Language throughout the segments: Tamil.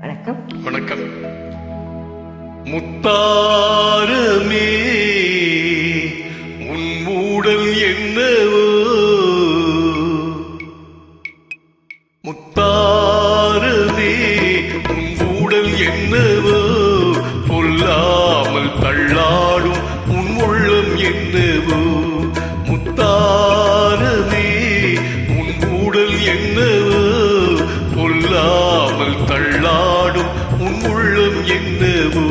வணக்கம். வணக்கம். முத்தாரமே உன் மூடல் என்னவோ, முத்தாரமே உன் மூடல் என்னவோ, பொல்லாமல் தள்ளாடும் உன் உள்ளம் என்னவோ, முத்தாரமே உன் மூடல் என்னவோ, பொல்லாமல் தள்ளாடும் உன் உள்ளம் என்னவோ.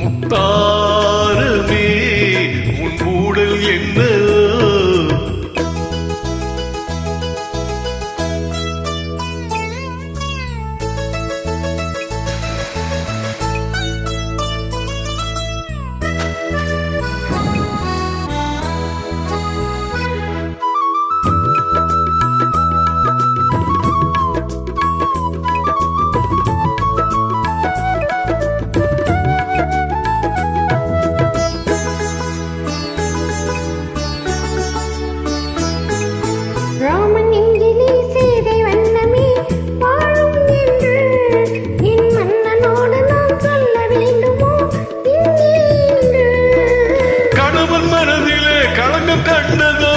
முத்தாரமே உன் மூடல் என்ன? கண்டதோ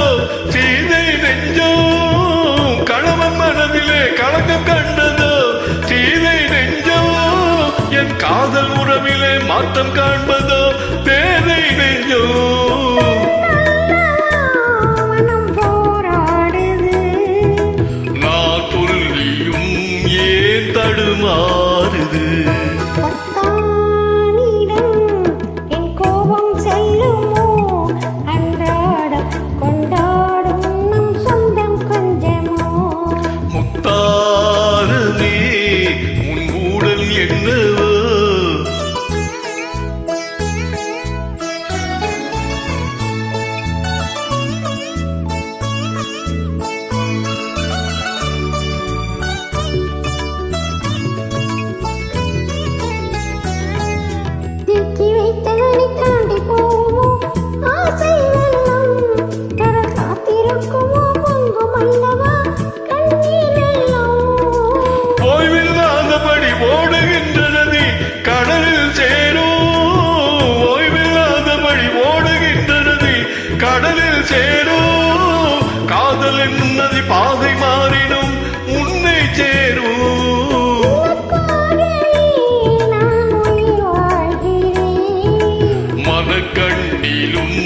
சீதை நெஞ்சோ, கணவன் மனதிலே களங்கம் கண்டதோ சீதை நெஞ்சோ, என் காதல் உறவிலே மாற்றம் காண்பதோ பேதை நெஞ்சோ. நான் சொல்லியும் ஏன் தடுமாறுது? கடலில் சேரும் காதல் என்னது பாதை மாறினும் உன்னை சேரும். மனக்கண்ணிலும்